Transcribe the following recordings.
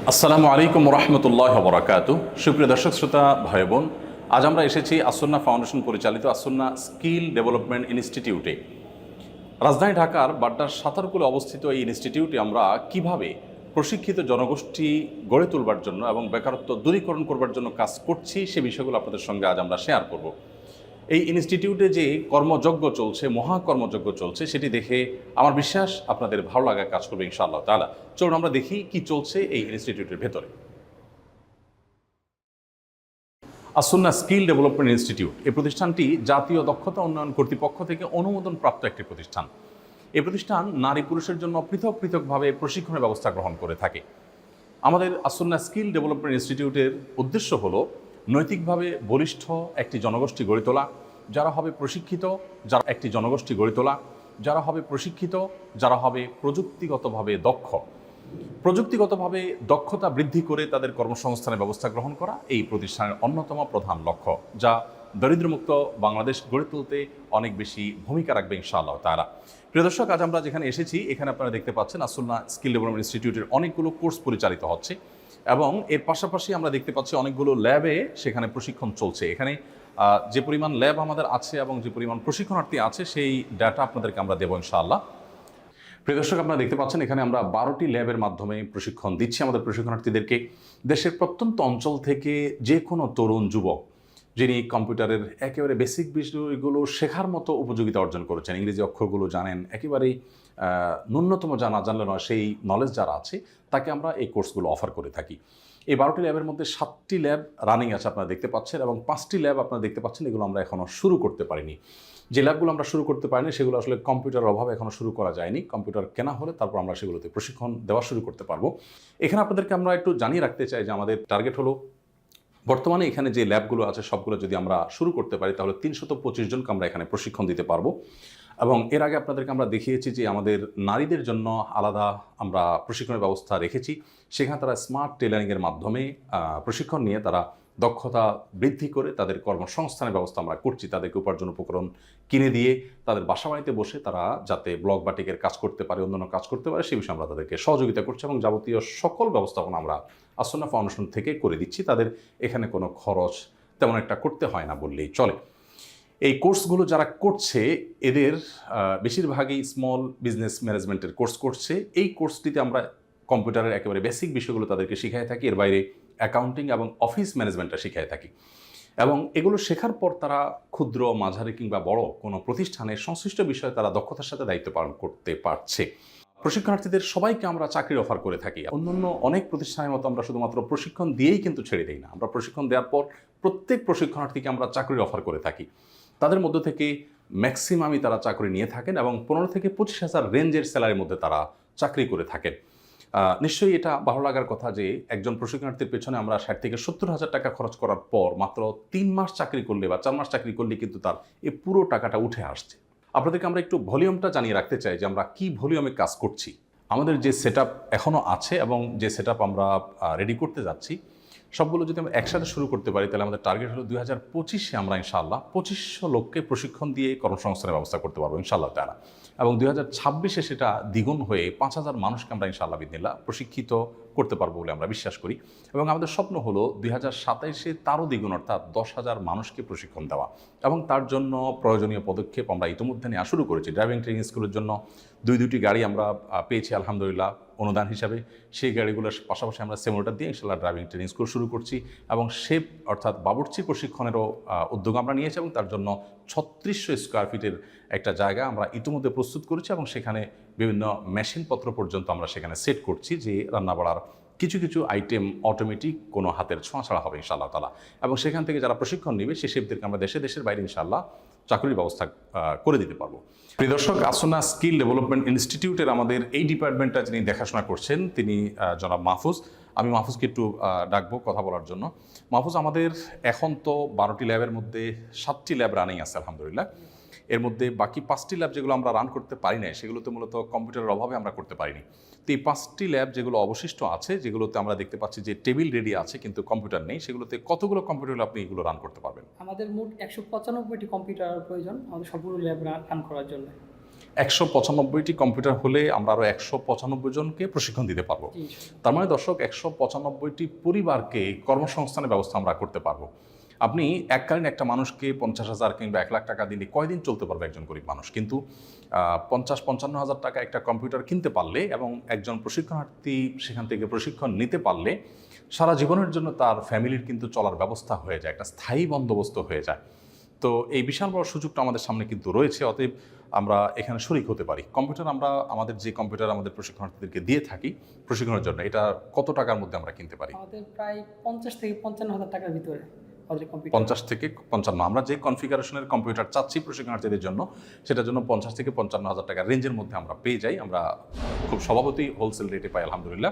আসসালামু আলাইকুম রহমতুল্লাহ বরাকাতু। সুপ্রিয় দর্শক শ্রোতা ভাই বোন, আজ আমরা এসেছি আসন্না ফাউন্ডেশন পরিচালিত আসন্না স্কিল ডেভেলপমেন্ট ইনস্টিটিউটে। রাজধানী ঢাকার বাড্ডার সাতারকুলে অবস্থিত এই ইনস্টিটিউটে আমরা কিভাবে প্রশিক্ষিত জনগোষ্ঠী গড়ে তুলবার জন্য এবং বেকারত্ব দূরীকরণ করবার জন্য কাজ করছি সে বিষয়গুলো আপনাদের সঙ্গে আজ আমরা শেয়ার করব। এই ইনস্টিটিউটে যে কর্মযজ্ঞ চলছে, মহাকর্মযজ্ঞ চলছে, সেটি দেখে আমার বিশ্বাস আপনাদের ভালো লাগা কাজ করবে ইনশাআল্লাহ তাআলা। চলুন আমরা দেখি কি চলছে এই ইনস্টিটিউটের ভেতরে। আসন্না স্কিল ডেভেলপমেন্ট ইনস্টিটিউট এই প্রতিষ্ঠানটি জাতীয় দক্ষতা উন্নয়ন কর্তৃপক্ষ থেকে অনুমোদনপ্রাপ্ত একটি প্রতিষ্ঠান। এই প্রতিষ্ঠান নারী পুরুষের জন্য পৃথক পৃথকভাবে প্রশিক্ষণের ব্যবস্থা গ্রহণ করে থাকে। আমাদের আসন্না স্কিল ডেভেলপমেন্ট ইনস্টিটিউটের উদ্দেশ্য হলো নৈতিকভাবে বলিষ্ঠ একটি জনগোষ্ঠী গড়ে তোলা, যারা হবে প্রশিক্ষিত, যারা একটি জনগোষ্ঠী গড়ে তোলা, যারা হবে প্রশিক্ষিত, যারা হবে প্রযুক্তিগতভাবে দক্ষ। প্রযুক্তিগতভাবে দক্ষতা বৃদ্ধি করে তাদের কর্মসংস্থানের ব্যবস্থা গ্রহণ করা এই প্রতিষ্ঠানের অন্যতম প্রধান লক্ষ্য, যা দরিদ্রমুক্ত বাংলাদেশ গড়ে তুলতে অনেক বেশি ভূমিকা রাখবে ইনশাআল্লাহ তাআলা। প্রিয় দর্শক, আজ আমরা যেখানে এসেছি এখানে আপনারা দেখতে পাচ্ছেন আসন্না স্কিল ডেভেলপমেন্ট ইনস্টিটিউটের অনেকগুলো কোর্স পরিচালিত হচ্ছে এবং এর পাশাপাশি আমরা দেখতে পাচ্ছি অনেকগুলো ল্যাবে সেখানে প্রশিক্ষণ চলছে। এখানে যে পরিমাণ ল্যাব আমাদের আছে এবং যে পরিমাণ প্রশিক্ষণার্থী আছে সেই ডাটা আপনাদেরকে আমরা দেবো ইনশাআল্লাহ। প্রিয় দর্শক, আপনারা দেখতে পাচ্ছেন এখানে আমরা 12টি ল্যাবের মাধ্যমে প্রশিক্ষণ দিচ্ছি আমাদের প্রশিক্ষণার্থীদেরকে। দেশের প্রত্যন্ত অঞ্চল থেকে যে কোনো তরুণ যুবক যিনি কম্পিউটারের একেবারে বেসিক বিষয়গুলো শেখার মতো উপযোগিতা অর্জন করেছেন, ইংরেজি অক্ষরগুলো জানেন, একেবারেই ন্যূনতম জানলে নয় সেই নলেজ যারা আছে তাকে আমরা এই কোর্সগুলো অফার করে থাকি। এই 12টি ল্যাবের মধ্যে 7টি ল্যাব রানিং আছে আপনারা দেখতে পাচ্ছেন এবং 5টি ল্যাব আপনারা দেখতে পাচ্ছেন এগুলো আমরা এখনও শুরু করতে পারিনি। যে ল্যাবগুলো আমরা শুরু করতে পারিনি সেগুলো আসলে কম্পিউটারের অভাবে এখনও শুরু করা যায়নি। কম্পিউটার কেনা হলে তারপর আমরা সেগুলোতে প্রশিক্ষণ দেওয়া শুরু করতে পারবো। এখানে আপনাদেরকে আমরা একটু জানিয়ে রাখতে চাই যে আমাদের টার্গেট হলো বর্তমানে এখানে যে ল্যাবগুলো আছে সবগুলো যদি আমরা শুরু করতে পারি তাহলে 325 জনকে আমরা এখানে প্রশিক্ষণ দিতে পারবো। এবং এর আগে আপনাদেরকে আমরা দেখিয়েছি যে আমাদের নারীদের জন্য আলাদা আমরা প্রশিক্ষণের ব্যবস্থা রেখেছি। সেখানে তারা স্মার্ট টেলারিংয়ের মাধ্যমে প্রশিক্ষণ নিয়ে তারা দক্ষতা বৃদ্ধি করে তাদের কর্মসংস্থানের ব্যবস্থা আমরা করছি। তাদেরকে উপার্জন উপকরণ কিনে দিয়ে তাদের বাসাবাড়িতে বসে তারা যাতে ব্লক বাটিকের কাজ করতে পারে, অন্যান্য কাজ করতে পারে, সে বিষয়ে আমরা তাদেরকে সহযোগিতা করছি এবং যাবতীয় সকল ব্যবস্থাপনা আমরা আসন্না ফাউন্ডেশন থেকে করে দিচ্ছি। তাদের এখানে কোনো খরচ তেমন একটা করতে হয় না বললেই চলে। এই কোর্সগুলো যারা করছে এদের বেশিরভাগই স্মল বিজনেস ম্যানেজমেন্টের কোর্স করছে। এই কোর্সটিতে আমরা কম্পিউটারের একেবারে বেসিক বিষয়গুলো তাদেরকে শিখাই থাকি, এর বাইরে অ্যাকাউন্টিং এবং অফিস ম্যানেজমেন্টটা শিখাই থাকি এবং এগুলো শেখার পর তারা ক্ষুদ্র, মাঝারি কিংবা বড় কোনো প্রতিষ্ঠানের সংশ্লিষ্ট বিষয়ে তারা দক্ষতার সাথে দায়িত্ব পালন করতে পারছে। প্রশিক্ষণার্থীদের সবাইকে আমরা চাকরির অফার করে থাকি। অন্যান্য অনেক প্রতিষ্ঠানের মতো আমরা শুধুমাত্র প্রশিক্ষণ দিয়েই কিন্তু ছেড়ে দিই না। আমরা প্রশিক্ষণ দেওয়ার পর প্রত্যেক প্রশিক্ষণার্থীকে আমরা চাকরির অফার করে থাকি। তাদের মধ্য থেকে ম্যাক্সিমামই তারা চাকরি নিয়ে থাকেন এবং 15 থেকে 25,000 রেঞ্জের স্যালারির মধ্যে তারা চাকরি করে থাকেন। নিশ্চয়ই এটা ভালো লাগার কথা যে একজন প্রশিক্ষণার্থীর পেছনে আমরা 60 থেকে 70,000 টাকা খরচ করার পর মাত্র 3 মাস চাকরি করলে বা 4 মাস চাকরি করলে কিন্তু তার এই পুরো টাকাটা উঠে আসছে। আপনাদেরকে আমরা একটু ভলিউমটা জানিয়ে রাখতে চাই যে আমরা কি ভলিউমে কাজ করছি। আমাদের যে সেটআপ এখনও আছে এবং যে সেটআপ আমরা রেডি করতে যাচ্ছি সবগুলো যদি আমরা একসাথে শুরু করতে পারি তাহলে আমাদের টার্গেট হলো 2025-এ আমরা ইনশাআল্লাহ 2500 লোককে প্রশিক্ষণ দিয়ে কর্মসংস্থানের ব্যবস্থা করতে পারবো ইনশাআল্লাহ তাআলা। এবং 2026-এ সেটা দ্বিগুণ হয়ে 5,000 মানুষকে আমরা ইনশাআল্লাহ বিদিনিল্লাহ প্রশিক্ষিত করতে পারবো বলে আমরা বিশ্বাস করি। এবং আমাদের স্বপ্ন হলো 2027-এ তারও দ্বিগুণ অর্থাৎ 10,000 মানুষকে প্রশিক্ষণ দেওয়া এবং তার জন্য প্রয়োজনীয় পদক্ষেপ আমরা ইতিমধ্যে নেওয়া শুরু করেছি। ড্রাইভিং ট্রেনিং স্কুলের জন্য দুটি গাড়ি আমরা পেয়েছি আলহামদুলিল্লাহ অনুদান হিসাবে। সেই গাড়িগুলোর পাশাপাশি আমরা সিমুলেটর দিয়ে ইনশাআল্লাহ ড্রাইভিং ট্রেনিং স্কুল শুরু করছি এবং শেফ অর্থাৎ বাবুর্চি প্রশিক্ষণেরও উদ্যোগ আমরা নিয়েছি এবং তার জন্য 3600 স্কোয়ার ফিটের একটা জায়গা আমরা ইতিমধ্যে প্রস্তুত করেছি এবং সেখানে বিভিন্ন মেশিনপত্র পর্যন্ত আমরা সেখানে সেট করছি যে রান্নাবাড়ার কিছু কিছু আইটেম অটোমেটিক কোনো হাতের ছোঁয়া ছাড়া হবে ইনশাআল্লাহ তাআলা। এবং সেখান থেকে যারা প্রশিক্ষণ নেবে সেই শেফদেরকে আমরা দেশের বাইরে ইনশাআল্লাহ চাকরির ব্যবস্থা করে দিতে পারবো। প্রিয় দর্শক, আসন্না স্কিল ডেভেলপমেন্ট ইনস্টিটিউটের আমাদের এই ডিপার্টমেন্টটা যিনি দেখাশোনা করছেন তিনি জনাব মাহফুজ। আমি মাহফুজকে একটু ডাকবো কথা বলার জন্য। মাহফুজ, আমাদের এখন তো 12টি ল্যাবের মধ্যে 7টি ল্যাব রানিং আছে আলহামদুলিল্লাহ। এর মধ্যে বাকি 5টি ল্যাব যেগুলো আমরা রান করতে পারি না সেগুলোতে মূলত কম্পিউটারের অভাবে আমরা করতে পারিনি। তো এই 5টি ল্যাব যেগুলো অবশিষ্ট আছে, যেগুলোতে আমরা দেখতে পাচ্ছি যে টেবিল রেডি আছে কিন্তু কম্পিউটার নেই, সেগুলোতে কতগুলো কম্পিউটার আপনি এগুলো রান করতে পারবেন? আমাদের মোট 195টি কম্পিউটার প্রয়োজন আমাদের সবগুলো ল্যাব রান করার জন্য। 195টি কম্পিউটার হলে আমরা আরও 195 জনকে প্রশিক্ষণ দিতে পারবো। তার মানে দর্শক 195টি পরিবারকে কর্মসংস্থানের ব্যবস্থা আমরা করতে পারবো। আপনি এককালীন একটা মানুষকে 50,000 কিংবা 1 লাখ টাকা দিলে কয়দিন চলতে পারবে একজন গরিব মানুষ? কিন্তু 50-55 হাজার টাকা একটা কম্পিউটার কিনতে পারলে এবং একজন প্রশিক্ষণার্থী সেখান থেকে প্রশিক্ষণ নিতে পারলে সারা জীবনের জন্য তার ফ্যামিলির কিন্তু চলার ব্যবস্থা হয়ে যায়, একটা স্থায়ী বন্দোবস্ত হয়ে যায়। তো এই বিশাল বড় সুযোগটা আমাদের সামনে কিন্তু রয়েছে, অতএব আমরা এখানে শরিক হতে পারি। কম্পিউটার আমরা আমাদের যে কম্পিউটার আমাদের প্রশিক্ষণার্থীদেরকে দিয়ে থাকি প্রশিক্ষণের জন্য, এটা কত টাকার মধ্যে আমরা কিনতে পারি? আমাদের প্রায় 50 থেকে 55 হাজার টাকার ভিতরে 50 থেকে 55। আমরা যে কনফিগারেশনের কম্পিউটার চাচ্ছি প্রশিক্ষণার্থীদের জন্য সেটার জন্য 50 থেকে 55 হাজার টাকার রেঞ্জের মধ্যে আমরা পেয়ে যাই। আমরা খুব স্বভাবতই হোলসেল রেটে পাই আলহামদুলিল্লাহ।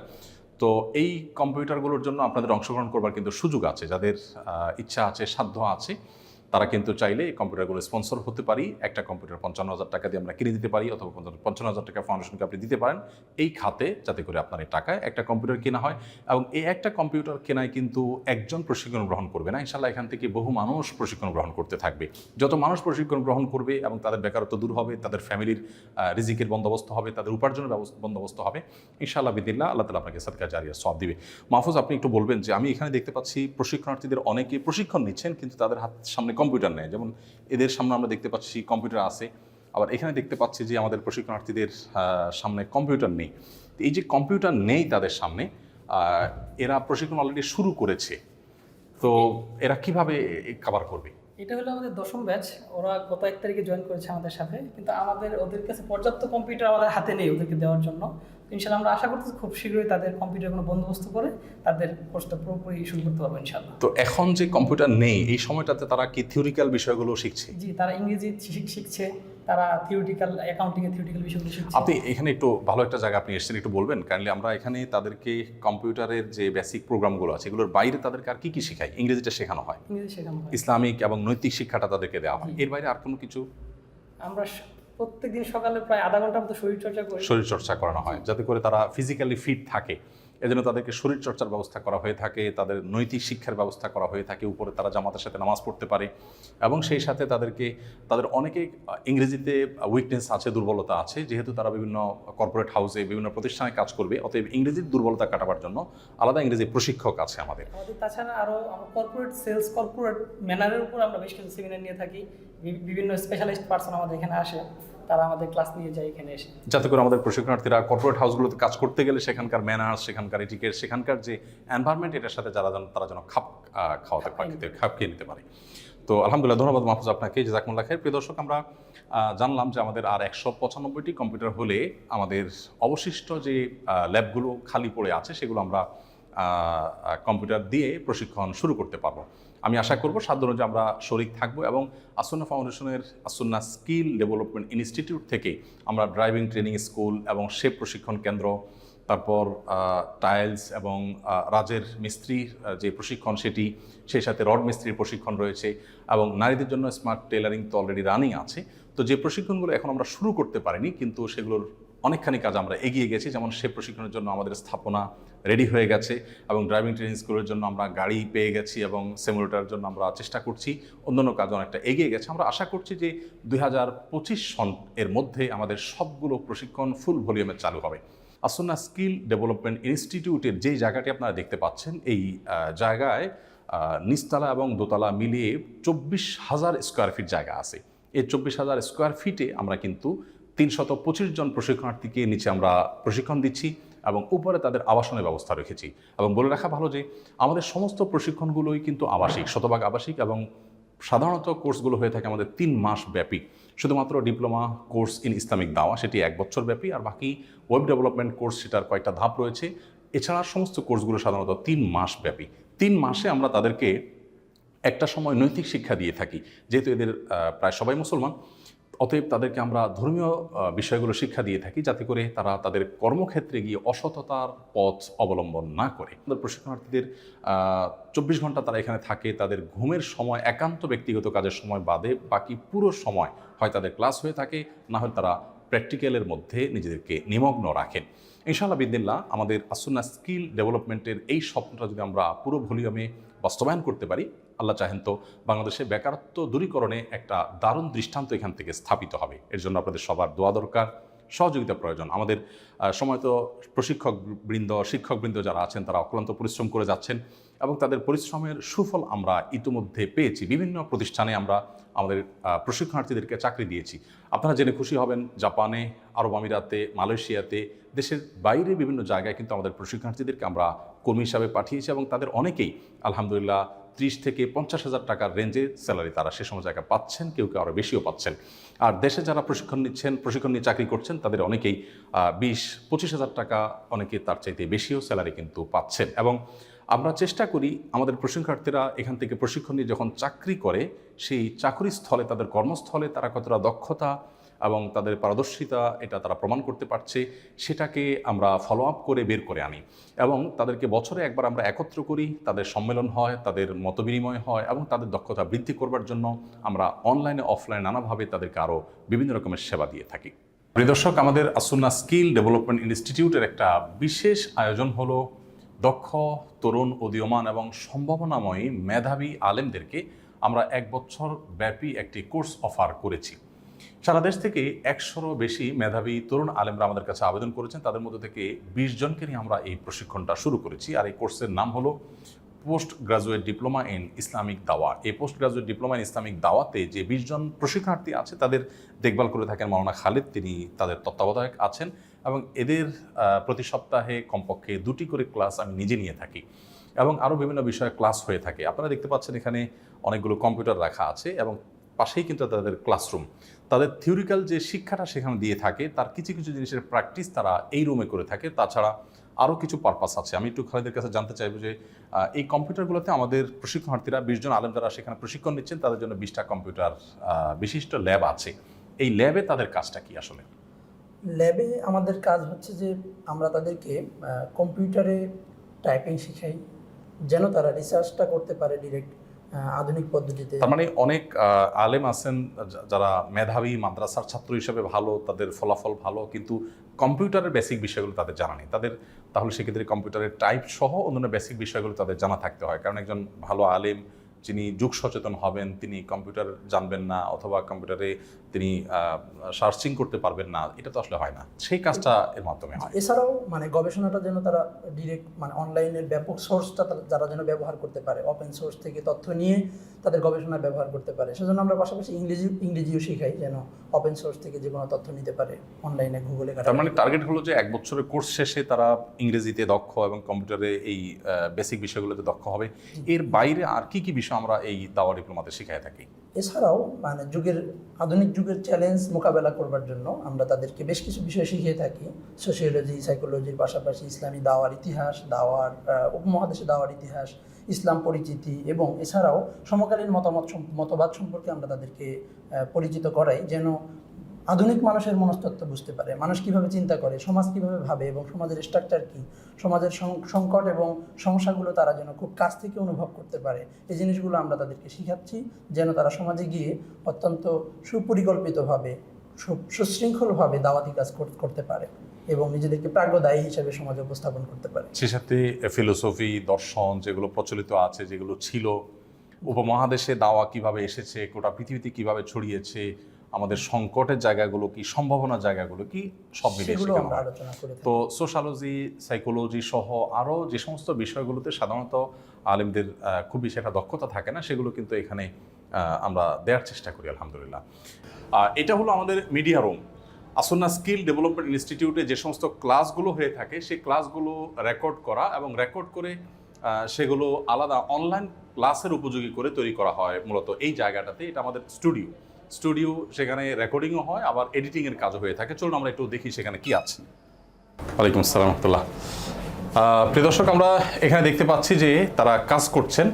তো এই কম্পিউটারগুলোর জন্য আপনাদের অংশগ্রহণ করবার কিন্তু সুযোগ আছে। যাদের ইচ্ছা আছে, সাধ্য আছে, তারা কিন্তু চাইলে এই কম্পিউটারগুলো স্পন্সর হতে পারি। একটা কম্পিউটার 55,000 টাকা দিয়ে আমরা কিনে দিতে পারি, অথবা 55,000 টাকা ফাউন্ডেশনকে আপনি দিতে পারেন এই খাতে, যাতে করে আপনার এই টাকায় একটা কম্পিউটার কেনা হয়। এবং এই একটা কম্পিউটার কেনায় কিন্তু একজন প্রশিক্ষণ গ্রহণ করবে না, ইনশাল্লাহ এখান থেকে বহু মানুষ প্রশিক্ষণ গ্রহণ করতে থাকবে। যত মানুষ প্রশিক্ষণ গ্রহণ করবে এবং তাদের বেকারত্ব দূর হবে, তাদের ফ্যামিলির রিজিকের বন্দোবস্ত হবে, তাদের উপার্জনের বন্দোবস্ত হবে, ইনশাআল্লাহ বিদিল্লাহ আল্লাহ তাআলা আপনাকে সাদকা জারিয়া সওয়াব দিবে। মাহফুজ, আপনি একটু বলবেন যে আমি এখানে দেখতে পাচ্ছি প্রশিক্ষণার্থীদের অনেকে প্রশিক্ষণ নিচ্ছেন কিন্তু তাদের সামনে কম্পিউটার নেই। যেমন এদের সামনে আমরা দেখতে পাচ্ছি কম্পিউটার আছে, আবার এখানে দেখতে পাচ্ছি যে আমাদের প্রশিক্ষণার্থীদের সামনে কম্পিউটার নেই। এই যে কম্পিউটার নেই তাদের সামনে, এরা প্রশিক্ষণ অলরেডি শুরু করেছে, তো এরা কিভাবে কভার করবে? এটা হলো আমাদের 10ম ব্যাচ। ওরা গত 1 তারিখে জয়েন করেছে আমাদের সাথে, কিন্তু ওদের কাছে পর্যাপ্ত কম্পিউটার আমাদের হাতে নেই ওদেরকে দেওয়ার জন্য। ইনশাআল্লাহ আমরা আশা করতেছি খুব শীঘ্রই তাদের কম্পিউটার কোনো বন্দোবস্ত করে তাদের কোর্সটা পুরোপুরি শুরু করতে পারবো ইনশাআল্লাহ। তো এখন যে কম্পিউটার নেই এই সময়টাতে তারা কি থিওরিক্যাল বিষয়গুলো শিখছে? জি, তারা ইংরেজি শিখছে, তারা থিওরিটিক্যাল অ্যাকাউন্টিংয়ের থিওরিটিক্যাল বিষয়গুলো শিখছে। আপনি এখানে একটু ভালো একটা জায়গা আপনি এসেছেন, একটু বলবেন কাইন্ডলি? আমরা এখানে তাদেরকে কম্পিউটারের যে বেসিক প্রোগ্রামগুলো আছে এগুলোর বাইরে তাদেরকে আর কি কি শেখায়? ইংরেজিটা শেখানো হয়, ইংরেজি শেখানো হয়, ইসলামিক এবং নৈতিক শিক্ষাটা তাদেরকে দেওয়া হয়, এর বাইরে আর কোনো কিছু? আমরা প্রত্যেকদিন সকালে প্রায় আধা ঘন্টার মতো শরীরচর্চা করানো হয় যাতে করে তারা ফিজিক্যালি ফিট থাকে। এজন্য তাদেরকে শরীরচর্চার ব্যবস্থা করা হয়ে থাকে, তাদের নৈতিক শিক্ষার ব্যবস্থা করা হয়ে থাকে, উপরে তারা জামাতের সাথে নামাজ পড়তে পারে এবং সেই সাথে তাদের অনেকে ইংরেজিতে উইকনেস আছে, দুর্বলতা আছে, যেহেতু তারা বিভিন্ন কর্পোরেট হাউসে বিভিন্ন প্রতিষ্ঠানে কাজ করবে, অতএব ইংরেজির দুর্বলতা কাটাবার জন্য আলাদা ইংরেজি প্রশিক্ষক আছে আমাদের। তাছাড়া আরও কর্পোরেট সেলস, কর্পোরেট ম্যানারের উপর আমরা বেশ কিছু সেমিনার নিয়ে থাকি। বিভিন্ন স্পেশালিস্ট পার্সন আমাদের এখানে আসে, তারা আমাদের ক্লাস নিয়ে যায় এখানে এসে, যাতে করে আমাদের প্রশিক্ষণার্থীরা কর্পোরেট হাউসগুলোতে কাজ করতে গেলে সেখানকার ম্যানার্স, সেখানকার এটিকেট, সেখানকার যে এনভায়রনমেন্ট, এটার সাথে তারা যেন খাপ খেয়ে নিতে পারে। তো আলহামদুলিল্লাহ, ধন্যবাদ মাহফুজ আপনাকে, জাযাকুমুল্লাহ খাইর। প্রিয় দর্শক, আমরা জানলাম যে আমাদের আর 195টি কম্পিউটার হলে আমাদের অবশিষ্ট যে ল্যাবগুলো খালি পড়ে আছে সেগুলো আমরা কম্পিউটার দিয়ে প্রশিক্ষণ শুরু করতে পারবো। আমি আশা করব সাধ্য অনুযায়ী আমরা শরিক থাকবো এবং আসুন্নাহ ফাউন্ডেশনের আসুন্নাহ স্কিল ডেভেলপমেন্ট ইনস্টিটিউট থেকে আমরা ড্রাইভিং ট্রেনিং স্কুল এবং শেপ প্রশিক্ষণ কেন্দ্র, তারপর টাইলস এবং রাজের মিস্ত্রির যে প্রশিক্ষণ সেটি, সেই সাথে রড মিস্ত্রির প্রশিক্ষণ রয়েছে এবং নারীদের জন্য স্মার্ট টেলারিং তো অলরেডি রানিং আছে। তো যে প্রশিক্ষণগুলো এখন আমরা শুরু করতে পারিনি কিন্তু সেগুলোর অনেকখানি কাজ আমরা এগিয়ে গেছি। যেমন সে প্রশিক্ষণের জন্য আমাদের স্থাপনা রেডি হয়ে গেছে এবং ড্রাইভিং ট্রেনিং স্কুলের জন্য আমরা গাড়ি পেয়ে গেছি এবং সিমুলেটরের জন্য আমরা চেষ্টা করছি। অন্যান্য কাজ অনেকটা এগিয়ে গেছে। আমরা আশা করছি যে 2025 সন এর মধ্যে আমাদের সবগুলো প্রশিক্ষণ ফুল ভলিউমে চালু হবে। আসুন্নাহ স্কিল ডেভেলপমেন্ট ইনস্টিটিউটের যেই জায়গাটি আপনারা দেখতে পাচ্ছেন, এই জায়গায় নিচতলা এবং দোতলা মিলিয়ে 24,000 স্কোয়ার ফিট জায়গা আছে। এই 24,000 স্কোয়ার ফিটে আমরা কিন্তু 325 জন প্রশিক্ষণার্থীকে নিচে আমরা প্রশিক্ষণ দিচ্ছি এবং উপরে তাদের আবাসনের ব্যবস্থা রেখেছি। এবং বলে রাখা ভালো যে আমাদের সমস্ত প্রশিক্ষণগুলোই কিন্তু আবাসিক, শতভাগ আবাসিক, এবং সাধারণত কোর্সগুলো হয়ে থাকে আমাদের 3 মাস ব্যাপী। শুধুমাত্র ডিপ্লোমা কোর্স ইন ইসলামিক দাওয়া সেটি 1 বছর ব্যাপী, আর বাকি ওয়েব ডেভেলপমেন্ট কোর্স সেটার কয়েকটা ধাপ রয়েছে। এছাড়া সমস্ত কোর্সগুলো সাধারণত 3 মাস ব্যাপী। 3 মাসে আমরা তাদেরকে একটা সময় নৈতিক শিক্ষা দিয়ে থাকি। যেহেতু এদের প্রায় সবাই মুসলমান, অতএব তাদেরকে আমরা ধর্মীয় বিষয়গুলো শিক্ষা দিয়ে থাকি যাতে করে তারা তাদের কর্মক্ষেত্রে গিয়ে অসততার পথ অবলম্বন না করে। আমাদের প্রশিক্ষণার্থীদের 24 ঘন্টা তারা এখানে থাকে। তাদের ঘুমের সময় একান্ত ব্যক্তিগত কাজের সময় বাদে বাকি পুরো সময় হয় তাদের ক্লাস হয়ে থাকে, না হয় তারা প্র্যাকটিক্যালের মধ্যে নিজেদেরকে নিমগ্ন রাখেন। ইনশাআল্লাহ বিদিল্লাহ আমাদের আসুন্নাহ স্কিল ডেভেলপমেন্টের এই স্বপ্নটা যদি আমরা পুরো ভলিউমে বাস্তবায়ন করতে পারি, আল্লাহ চাহেন তো বাংলাদেশে বেকারত্ব দূরীকরণে একটা দারুণ দৃষ্টান্ত এখান থেকে স্থাপিত হবে। এর জন্য আপনাদের সবার দোয়া দরকার, সহযোগিতা প্রয়োজন। আমাদের সময়ত প্রশিক্ষকবৃন্দ, শিক্ষকবৃন্দ যারা আছেন তারা অক্লান্ত পরিশ্রম করে যাচ্ছেন এবং তাদের পরিশ্রমের সুফল আমরা ইতিমধ্যে পেয়েছি। বিভিন্ন প্রতিষ্ঠানে আমরা আমাদের প্রশিক্ষণার্থীদেরকে চাকরি দিয়েছি। আপনারা জেনে খুশি হবেন, জাপানে, আরব আমিরাতে, মালয়েশিয়াতে, দেশের বাইরে বিভিন্ন জায়গায় কিন্তু আমাদের প্রশিক্ষণার্থীদেরকে আমরা কর্মী হিসাবে পাঠিয়েছি এবং তাদের অনেকেই আলহামদুলিল্লাহ 30 থেকে 50,000 টাকার রেঞ্জে স্যালারি তারা সে সময় জায়গায় পাচ্ছেন, কেউ কেউ আরও বেশিও পাচ্ছেন। আর দেশে যারা প্রশিক্ষণ নিয়ে চাকরি করছেন তাদের অনেকেই 20-25,000 টাকা, অনেকে তার চাইতে বেশিও স্যালারি কিন্তু পাচ্ছেন। এবং আমরা চেষ্টা করি আমাদের প্রশিক্ষণার্থীরা এখান থেকে প্রশিক্ষণ নিয়ে যখন চাকরি করে, সেই চাকরি স্থলে, তাদের কর্মস্থলে তারা কতটা দক্ষতা এবং তাদের পারদর্শিতা এটা তারা প্রমাণ করতে পারছে, সেটাকে আমরা ফলো আপ করে বের করে আনি এবং তাদেরকে বছরে একবার আমরা একত্র করি, তাদের সম্মেলন হয়, তাদের মতবিনিময় হয় এবং তাদের দক্ষতা বৃদ্ধি করবার জন্য আমরা অনলাইনে অফলাইনে নানাভাবে তাদেরকে আরও বিভিন্ন রকমের সেবা দিয়ে থাকি। প্রিয় দর্শক, আমাদের আসুন্নাহ স্কিল ডেভেলপমেন্ট ইনস্টিটিউটের একটা বিশেষ আয়োজন হলো দক্ষ, তরুণ, উদীয়মান এবং সম্ভাবনাময়ী মেধাবী আলেমদেরকে আমরা 1 বছর ব্যাপী একটি কোর্স অফার করেছি। সারা দেশ থেকে 100-রও বেশি মেধাবী তরুণ আলেমরা আমাদের কাছে আবেদন করেছেন। তাদের মধ্যে থেকে 20 জনকে নিয়ে আমরা এই প্রশিক্ষণটা শুরু করেছি। আর এই কোর্সের নাম হলো post graduate diploma in Islamic দাওয়া। এই post graduate diploma in Islamic দাওয়াতে যে 20 জন প্রশিক্ষণার্থী আছে তাদের দেখভাল করে থাকেন মাওলানা খালিদ, তিনি তাদের তত্ত্বাবধায়ক আছেন এবং এদের প্রতি সপ্তাহে কমপক্ষে 2টি করে ক্লাস আমি নিজে নিয়ে থাকি এবং আরও বিভিন্ন বিষয়ে ক্লাস হয়ে থাকে। আপনারা দেখতে পাচ্ছেন এখানে অনেকগুলো কম্পিউটার রাখা আছে এবং পাশেই কিন্তু তাদের ক্লাসরুম। তাদের থিওরিক্যাল যে শিক্ষাটা সেখানে দিয়ে থাকে, তার কিছু কিছু জিনিসের প্র্যাকটিস তারা এই রুমে করে থাকে। তাছাড়া আরও কিছু পারপাস আছে। আমি একটু খালিদের কাছে জানতে চাইবো যে এই কম্পিউটারগুলোতে আমাদের প্রশিক্ষণার্থীরা 20 জন আলেম যারা সেখানে প্রশিক্ষণ নিচ্ছেন তাদের জন্য 20টা কম্পিউটার বিশিষ্ট ল্যাব আছে। এই ল্যাবে তাদের কাজটা কি আসলে? ল্যাবে আমাদের কাজ হচ্ছে যে আমরা তাদেরকে কম্পিউটারে টাইপিং শিখাই, যেন তারা রিসার্চটা করতে পারে ডিরেক্ট আধুনিক পদ্ধতিতে। তার মানে অনেক আলেম আছেন যারা মেধাবী, মাদ্রাসার ছাত্র হিসেবে ভালো, তাদের ফলাফল ভালো, কিন্তু কম্পিউটারের বেসিক বিষয়গুলো তাদের জানা নেই। তাদের তাহলে সেক্ষেত্রে কম্পিউটারের টাইপ সহ অন্যান্য বেসিক বিষয়গুলো তাদের জানা থাকতে হয়। কারণ একজন ভালো আলেম যিনি যুগ সচেতন হবেন তিনি কম্পিউটার জানবেন না অথবা কম্পিউটারে তিনি সার্চিং করতে পারবেন না, এটা তো আসলে হয় না। সেই কাজটা এর মাধ্যমে হয়। এছাড়াও মানে গবেষণাটা যেন তারা ডিরেক্ট মানে অনলাইনের ব্যাপক সোর্সটা যারা যেন ব্যবহার করতে পারে, ওপেন সোর্স থেকে তথ্য নিয়ে তাদের গবেষণায় ব্যবহার করতে পারে। সেজন্য আমরা পাশাপাশি ইংরেজিও শেখাই, যেন ওপেন সোর্স থেকে যে কোনো তথ্য নিতে পারে অনলাইনে, গুগলে। তার মানে টার্গেট হলো যে 1 বছরের কোর্স শেষে তারা ইংরেজিতে দক্ষ এবং কম্পিউটারে এই বেসিক বিষয়গুলোতে দক্ষ হবে। এর বাইরে আর কি কি বিষয় আমরা এই দাওয়া ডিপ্লোমাতে শিখাই থাকি? এছাড়াও মানে আধুনিক যুগের চ্যালেঞ্জ মোকাবেলা করবার জন্য আমরা তাদেরকে বেশ কিছু বিষয় শিখিয়ে থাকি। সোশিওলজি, সাইকোলজির পাশাপাশি ইসলামী দাওয়ার ইতিহাস, উপমহাদেশে দাওয়ার ইতিহাস, ইসলাম পরিচিতি এবং এছাড়াও সমকালীন মতবাদ সম্পর্কে আমরা তাদেরকে পরিচিত করাই, যেন আধুনিক মানুষের মনস্তত্ত্ব বুঝতে পারে, মানুষ কিভাবে চিন্তা করে, সমাজ কিভাবে ভাবে এবং সমাজের স্ট্রাকচার কী, সমাজের সংকট এবং সমস্যাগুলো তারা যেন খুব কাছ থেকে অনুভব করতে পারে। এই জিনিসগুলো আমরা তাদেরকে শিখাচ্ছি, যেন তারা সমাজে গিয়ে অত্যন্ত সুপরিকল্পিতভাবে, সুশৃঙ্খলভাবে দাওয়াতি কাজ করতে পারে এবং নিজেদেরকে প্রাজ্ঞদায়ী হিসেবে সমাজে উপস্থাপন করতে পারে। সে সাথে ফিলোসফি, দর্শন যেগুলো প্রচলিত আছে, যেগুলো ছিল, উপমহাদেশে দাওয়া কিভাবে এসেছে, গোটা পৃথিবীতে কিভাবে ছড়িয়েছে, আমাদের সংকটের জায়গাগুলো কি, সম্ভাবনার জায়গাগুলো কি, সব মিলিয়ে শেখানো হয়। তো সোশ্যালজি, সাইকোলজি সহ আরও যে সমস্ত বিষয়গুলোতে সাধারণত আলেমদের খুব বেশি একটা দক্ষতা থাকে না, সেগুলো কিন্তু এখানে আমরা দেওয়ার চেষ্টা করি আলহামদুলিল্লাহ। এটা হলো আমাদের media room. As-Sunnah skill development ইনস্টিটিউটে যে সমস্ত ক্লাসগুলো হয়ে থাকে সেই ক্লাসগুলো রেকর্ড করা এবং রেকর্ড করে সেগুলো আলাদা অনলাইন ক্লাসের উপযোগী করে তৈরি করা হয় মূলত এই জায়গাটাতে। এটা আমাদের স্টুডিও, সেখানে রেকর্ডিংও হয়, আবার এডিটিংয়ের কাজও হয়ে থাকে। চলুন আমরা একটু দেখি সেখানে কি আছে। ওয়ালাইকুম আসসালাম রহমতুল্লাহ। প্রিয় দর্শক, আমরা এখানে দেখতে পাচ্ছি যে তারা কাজ করছেন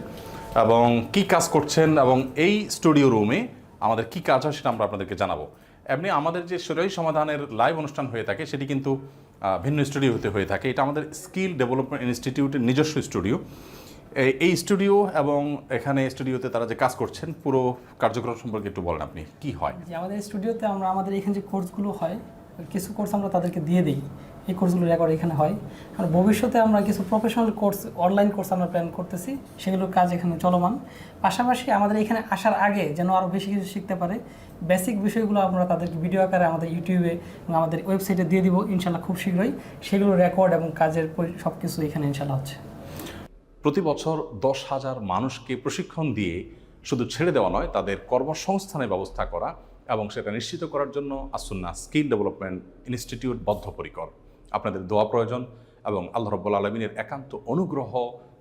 এবং কি কাজ করছেন এবং এই স্টুডিও রুমে আমাদের কি কাজ হয় সেটা আমরা আপনাদেরকে জানাবো। এমনি আমাদের যে শরীর সমাধানের লাইভ অনুষ্ঠান হয়ে থাকে সেটি কিন্তু ভিন্ন স্টুডিওতে হয়ে থাকে। এটা আমাদের স্কিল ডেভেলপমেন্ট ইনস্টিটিউটের নিজস্ব স্টুডিও। এই স্টুডিও এবং এখানে স্টুডিওতে তারা যে কাজ করছেন পুরো কার্যক্রম সম্পর্কে একটু বলেন আপনি, কি হয়? যে আমাদের স্টুডিওতে আমাদের এখানে যে কোর্সগুলো হয়, কিছু কোর্স আমরা তাদেরকে দিয়ে দিই এই কোর্সগুলো রেকর্ড এখানে হয়। আর ভবিষ্যতে আমরা কিছু প্রফেশনাল কোর্স, অনলাইন কোর্স আমরা প্ল্যান করতেছি, সেগুলোর কাজ এখানে চলমান। পাশাপাশি আমাদের এখানে আসার আগে যেন আরও বেশি কিছু শিখতে পারে, বেসিক বিষয়গুলো আমরা তাদেরকে ভিডিও আকারে আমাদের ইউটিউবে এবং আমাদের ওয়েবসাইটে দিয়ে দিব ইনশাল্লাহ খুব শীঘ্রই। সেগুলো রেকর্ড এবং কাজের সব কিছু এখানে ইনশাল্লাহ হচ্ছে। প্রতি বছর 10,000 মানুষকে প্রশিক্ষণ দিয়ে শুধু ছেড়ে দেওয়া নয়, তাদের কর্মসংস্থানের ব্যবস্থা করা এবং সেটা নিশ্চিত করার জন্য আসুন্নাহ স্কিল ডেভেলপমেন্ট ইনস্টিটিউট বদ্ধপরিকর। আপনাদের দোয়া প্রয়োজন এবং আল্লাহ রাব্বুল আলামিনের একান্ত অনুগ্রহ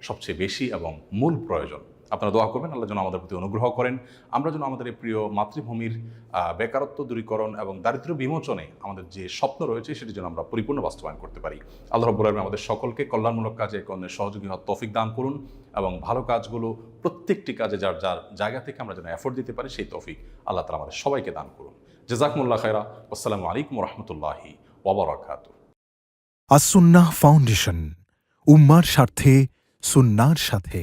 সবচেয়ে বেশি এবং মূল প্রয়োজন। আপনারা দোয়া করবেন আল্লাহ যেন আমাদের প্রতি অনুগ্রহ করেন, আমরা যেন আমাদের এই প্রিয় মাতৃভূমির বেকারত্ব দূরীকরণ এবং দারিদ্র্য বিমোচনে আমাদের যে স্বপ্ন রয়েছে সেটি যেন আমরা পরিপূর্ণ বাস্তবায়ন করতে পারি। আল্লাহ রাব্বুল আলামিন আমাদের সকলকে কল্যাণমূলক কাজে অন্যের সহযোগী হওয়ার তৌফিক দান করুন এবং ভালো কাজগুলো প্রত্যেকটি কাজে যার যার জায়গা থেকে আমরা যেন এফোর্ট দিতে পারি সেই তৌফিক আল্লাহ তাআলা আমাদের সবাইকে দান করুন। জাযাকুমুল্লাহ খায়রা। আসসালামু আলাইকুম ওয়া রাহমাতুল্লাহি ওয়া বারাকাতুহু। আস-সুন্নাহ ফাউন্ডেশন, উম্মার স্বার্থে সুন্নাহর সাথে।